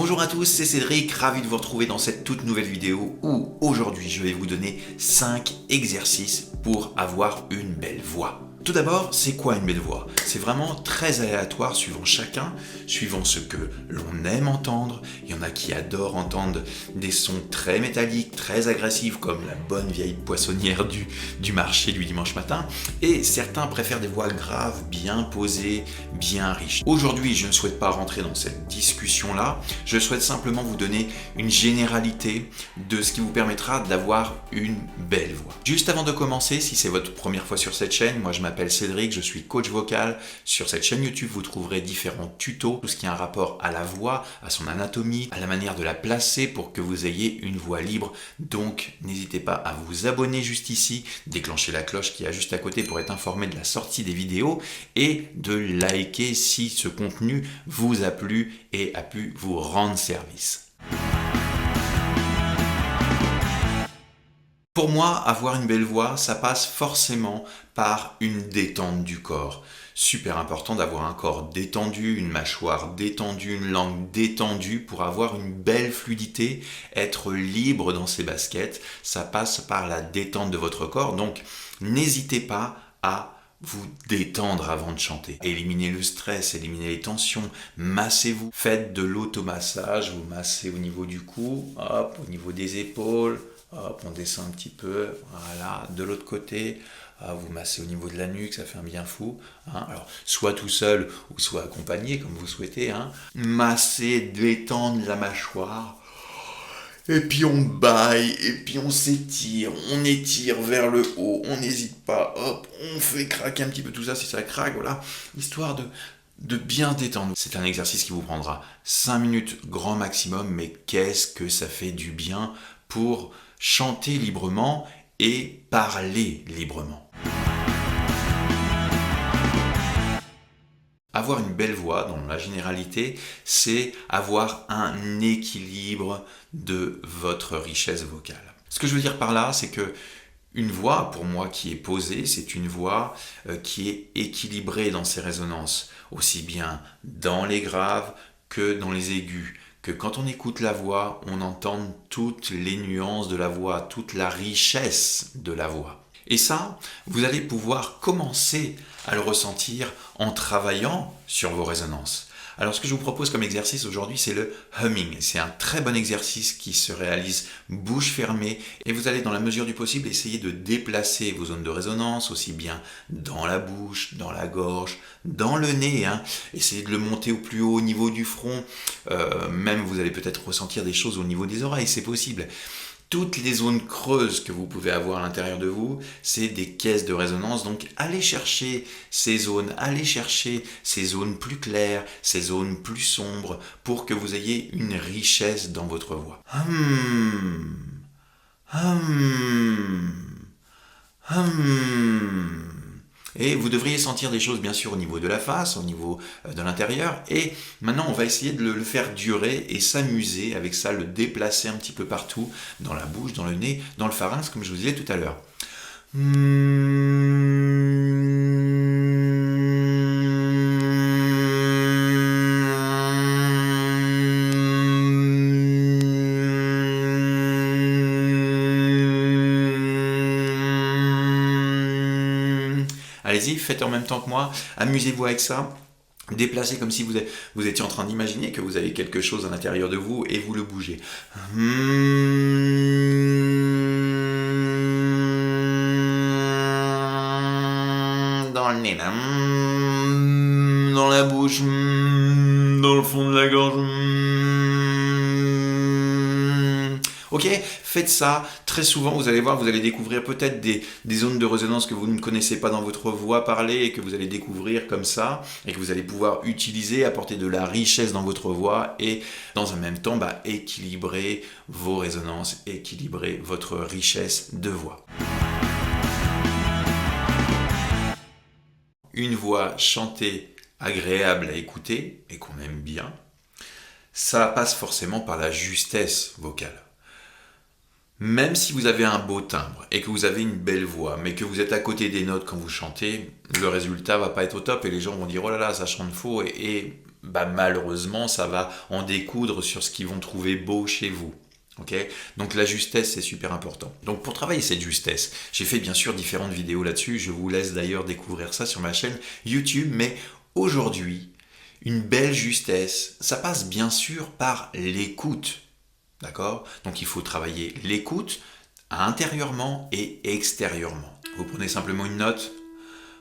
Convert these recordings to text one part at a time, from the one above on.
Bonjour à tous, c'est Cédric, ravi de vous retrouver dans cette toute nouvelle vidéo où aujourd'hui je vais vous donner 5 exercices pour avoir une belle voix. Tout d'abord, c'est quoi une belle voix? C'est vraiment très aléatoire suivant chacun, suivant ce que l'on aime entendre. Il y en a qui adorent entendre des sons très métalliques, très agressifs, comme la bonne vieille poissonnière du marché du dimanche matin. Et certains préfèrent des voix graves, bien posées, bien riches. Aujourd'hui, je ne souhaite pas rentrer dans cette discussion-là. Je souhaite simplement vous donner une généralité de ce qui vous permettra d'avoir une belle voix. Juste avant de commencer, si c'est votre première fois sur cette chaîne, moi je m'appelle Cédric, je suis coach vocal. Sur cette chaîne YouTube, vous trouverez différents tutos, tout ce qui a un rapport à la voix, à son anatomie, à la manière de la placer pour que vous ayez une voix libre. Donc, n'hésitez pas à vous abonner juste ici, déclencher la cloche qui est juste à côté pour être informé de la sortie des vidéos et de liker si ce contenu vous a plu et a pu vous rendre service. Pour moi, avoir une belle voix, ça passe forcément par une détente du corps. Super important d'avoir un corps détendu, une mâchoire détendue, une langue détendue pour avoir une belle fluidité, être libre dans ses baskets. Ça passe par la détente de votre corps. Donc, n'hésitez pas à vous détendre avant de chanter. Éliminez le stress, éliminez les tensions, massez-vous. Faites de l'automassage, vous massez au niveau du cou, hop, au niveau des épaules. Hop, on descend un petit peu, voilà, de l'autre côté, vous massez au niveau de la nuque, ça fait un bien fou. Alors, soit tout seul ou soit accompagné, comme vous souhaitez. Massez, détendre la mâchoire. Et puis on baille, et puis on s'étire, on étire vers le haut, on n'hésite pas, hop, on fait craquer un petit peu tout ça si ça craque, voilà, histoire de bien détendre. C'est un exercice qui vous prendra 5 minutes grand maximum, mais qu'est-ce que ça fait du bien pour chanter librement et parler librement. Avoir une belle voix, dans la généralité, c'est avoir un équilibre de votre richesse vocale. Ce que je veux dire par là, c'est que une voix, pour moi, qui est posée, c'est une voix qui est équilibrée dans ses résonances, aussi bien dans les graves que dans les aigus. Que quand on écoute la voix, on entende toutes les nuances de la voix, toute la richesse de la voix. Et ça, vous allez pouvoir commencer à le ressentir en travaillant sur vos résonances. Alors ce que je vous propose comme exercice aujourd'hui, c'est le humming. C'est un très bon exercice qui se réalise bouche fermée et vous allez dans la mesure du possible essayer de déplacer vos zones de résonance aussi bien dans la bouche, dans la gorge, dans le nez. Essayez de le monter au plus haut niveau du front. Même vous allez peut-être ressentir des choses au niveau des oreilles, c'est possible. Toutes les zones creuses que vous pouvez avoir à l'intérieur de vous, c'est des caisses de résonance. Donc, allez chercher ces zones, plus claires, ces zones plus sombres, pour que vous ayez une richesse dans votre voix. Et vous devriez sentir des choses bien sûr au niveau de la face, au niveau de l'intérieur. Et maintenant on va essayer de le faire durer et s'amuser avec ça, le déplacer un petit peu partout, dans la bouche, dans le nez, dans le pharynx comme je vous disais tout à l'heure. Allez-y, faites en même temps que moi, amusez-vous avec ça. Déplacez comme si vous étiez en train d'imaginer que vous avez quelque chose à l'intérieur de vous et vous le bougez. Dans le nez, dans la bouche, dans le fond de la gorge. Ok, faites ça très souvent, vous allez voir, vous allez découvrir peut-être des zones de résonance que vous ne connaissez pas dans votre voix parlée et que vous allez découvrir comme ça et que vous allez pouvoir utiliser, apporter de la richesse dans votre voix et dans un même temps équilibrer vos résonances, équilibrer votre richesse de voix. Une voix chantée, agréable à écouter et qu'on aime bien, ça passe forcément par la justesse vocale. Même si vous avez un beau timbre et que vous avez une belle voix, mais que vous êtes à côté des notes quand vous chantez, le résultat va pas être au top et les gens vont dire « Oh là là, ça chante faux » et malheureusement, ça va en découdre sur ce qu'ils vont trouver beau chez vous. Okay, donc la justesse, c'est super important. Donc pour travailler cette justesse, j'ai fait bien sûr différentes vidéos là-dessus. Je vous laisse d'ailleurs découvrir ça sur ma chaîne YouTube. Mais aujourd'hui, une belle justesse, ça passe bien sûr par l'écoute. D'accord? Donc il faut travailler l'écoute intérieurement et extérieurement. Vous prenez simplement une note,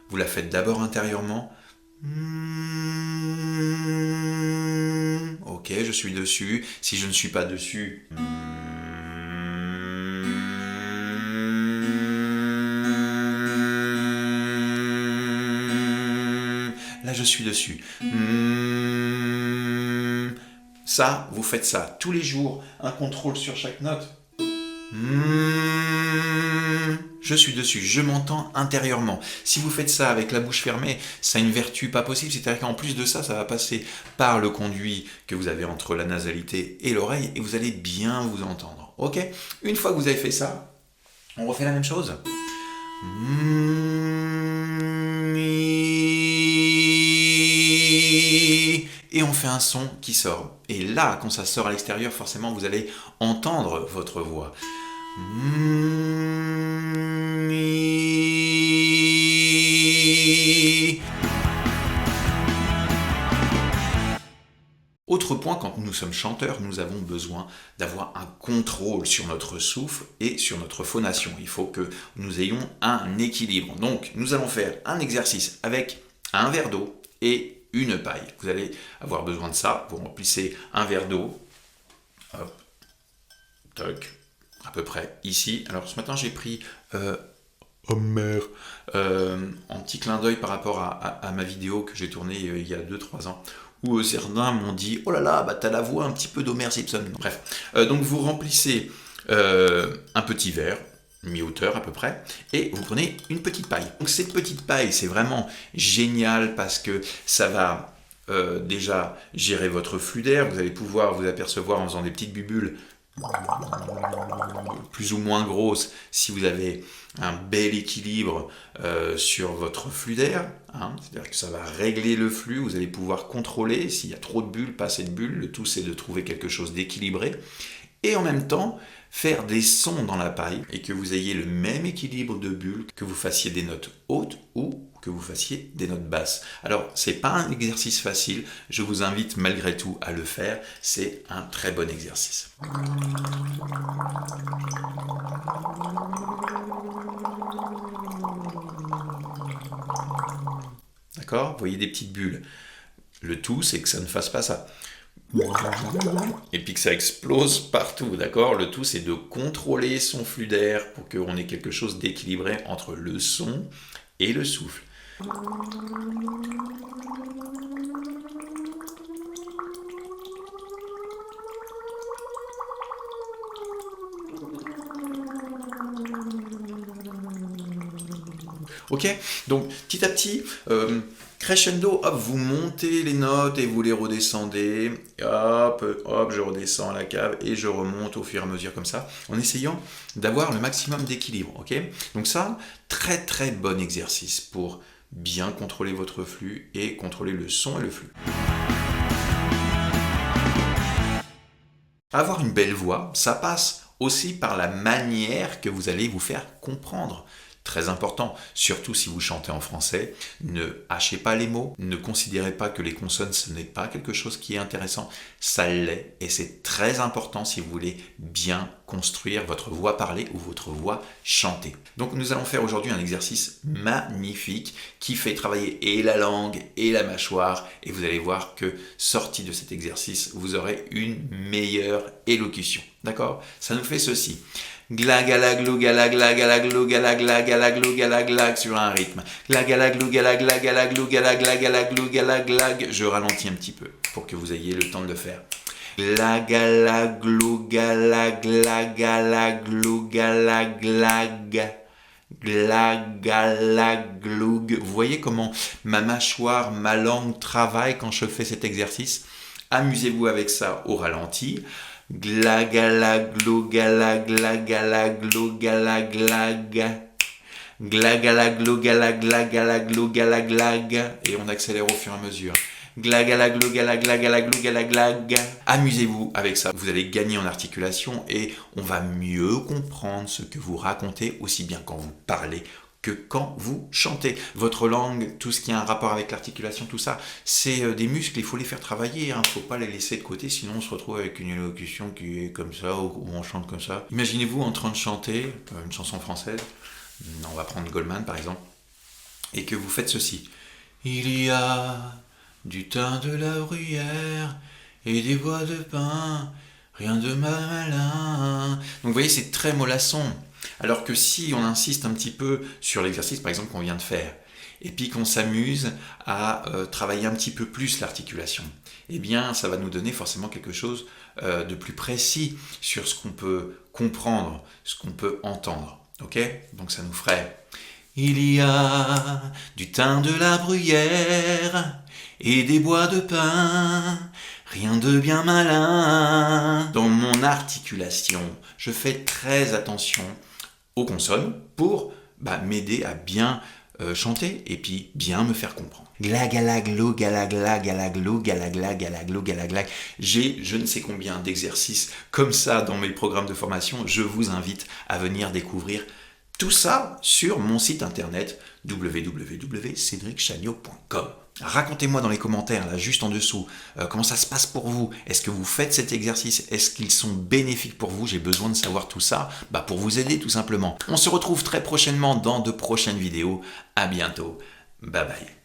vous la faites d'abord intérieurement. Ok, je suis dessus. Si je ne suis pas dessus, là je suis dessus. Ça, vous faites ça tous les jours, un contrôle sur chaque note. Je suis dessus, je m'entends intérieurement. Si vous faites ça avec la bouche fermée, ça a une vertu pas possible, c'est-à-dire qu'en plus de ça, ça va passer par le conduit que vous avez entre la nasalité et l'oreille et vous allez bien vous entendre. Ok? Une fois que vous avez fait ça, on refait la même chose. Et on fait un son qui sort. Et là, quand ça sort à l'extérieur, forcément, vous allez entendre votre voix. Autre point, quand nous sommes chanteurs, nous avons besoin d'avoir un contrôle sur notre souffle et sur notre phonation. Il faut que nous ayons un équilibre. Donc, nous allons faire un exercice avec un verre d'eau et une paille. Vous allez avoir besoin de ça. Vous remplissez un verre d'eau. Hop. Toc. À peu près ici. Alors, ce matin, j'ai pris... Homer. En petit clin d'œil par rapport à ma vidéo que j'ai tournée il y a 2-3 ans, où certains m'ont dit « Oh là là, bah t'as la voix un petit peu d'Homer Simpson ». Bref, donc vous remplissez un petit verre, mi-hauteur à peu près, et vous prenez une petite paille. Donc cette petite paille, c'est vraiment génial parce que ça va déjà gérer votre flux d'air. Vous allez pouvoir vous apercevoir en faisant des petites bulles plus ou moins grosses si vous avez un bel équilibre sur votre flux d'air, hein. C'est-à-dire que ça va régler le flux, vous allez pouvoir contrôler s'il y a trop de bulles, pas assez de bulles. Le tout, c'est de trouver quelque chose d'équilibré et en même temps faire des sons dans la paille et que vous ayez le même équilibre de bulles, que vous fassiez des notes hautes ou que vous fassiez des notes basses. Alors, c'est pas un exercice facile, je vous invite malgré tout à le faire, c'est un très bon exercice. D'accord? Vous voyez des petites bulles. Le tout, c'est que ça ne fasse pas ça. Et puis que ça explose partout, d'accord? Le tout, c'est de contrôler son flux d'air pour qu'on ait quelque chose d'équilibré entre le son et le souffle. Ok? Donc, petit à petit, crescendo, hop, vous montez les notes et vous les redescendez. Hop, hop, je redescends à la cave et je remonte au fur et à mesure comme ça, en essayant d'avoir le maximum d'équilibre. Ok? Donc ça, très très bon exercice pour bien contrôler votre flux et contrôler le son et le flux. Avoir une belle voix, ça passe aussi par la manière que vous allez vous faire comprendre. Très important, surtout si vous chantez en français, ne hachez pas les mots, ne considérez pas que les consonnes ce n'est pas quelque chose qui est intéressant, ça l'est et c'est très important si vous voulez bien construire votre voix parlée ou votre voix chantée. Donc nous allons faire aujourd'hui un exercice magnifique qui fait travailler et la langue et la mâchoire et vous allez voir que sorti de cet exercice, vous aurez une meilleure élocution. D'accord? Ça nous fait ceci. Glagalaglou galaglagalaglu galaglagalaglu galaglag sur un rythme. Glagalaglou galaglagalaglu galaglagalaglu galaglag. Je ralentis un petit peu pour que vous ayez le temps de le faire. Glagalaglou galaglagalaglu galaglag. Glagalaglou. Vous voyez comment ma mâchoire, ma langue travaille quand je fais cet exercice? Amusez-vous avec ça au ralenti. Glagalaglou galaglagalaglu galaglag. Glagalaglou galaglagalaglu galaglag. Et on accélère au fur et à mesure. glagalaglou, galagalaglou, galaglag. Amusez-vous avec ça, vous allez gagner en articulation et on va mieux comprendre ce que vous racontez aussi bien quand vous parlez que quand vous chantez. Votre langue, tout ce qui a un rapport avec l'articulation, tout ça, c'est des muscles, il faut les faire travailler, il ne faut pas les laisser de côté, sinon on se retrouve avec une élocution qui est comme ça, ou on chante comme ça. Imaginez-vous en train de chanter une chanson française, on va prendre Goldman par exemple, et que vous faites ceci. Il y a du thym, de la bruyère et des bois de pin, rien de malin. Donc vous voyez, c'est très mollasson. Alors que si on insiste un petit peu sur l'exercice, par exemple, qu'on vient de faire, et puis qu'on s'amuse à travailler un petit peu plus l'articulation, eh bien, ça va nous donner forcément quelque chose de plus précis sur ce qu'on peut comprendre, ce qu'on peut entendre. Ok ? Donc ça nous ferait « Il y a du thym, de la bruyère et des bois de pin, rien de bien malin. » Dans mon articulation, je fais très attention aux consonnes pour m'aider à bien chanter et puis bien me faire comprendre. Glagalaglo, galagla, galaglo, galagla, galaglo, galaglag. J'ai je ne sais combien d'exercices comme ça dans mes programmes de formation. Je vous invite à venir découvrir tout ça sur mon site internet www.cedricchagnot.com. Racontez-moi dans les commentaires, là, juste en dessous, comment ça se passe pour vous. Est-ce que vous faites cet exercice? Est-ce qu'ils sont bénéfiques pour vous? J'ai besoin de savoir tout ça pour vous aider tout simplement. On se retrouve très prochainement dans de prochaines vidéos. À bientôt. Bye bye.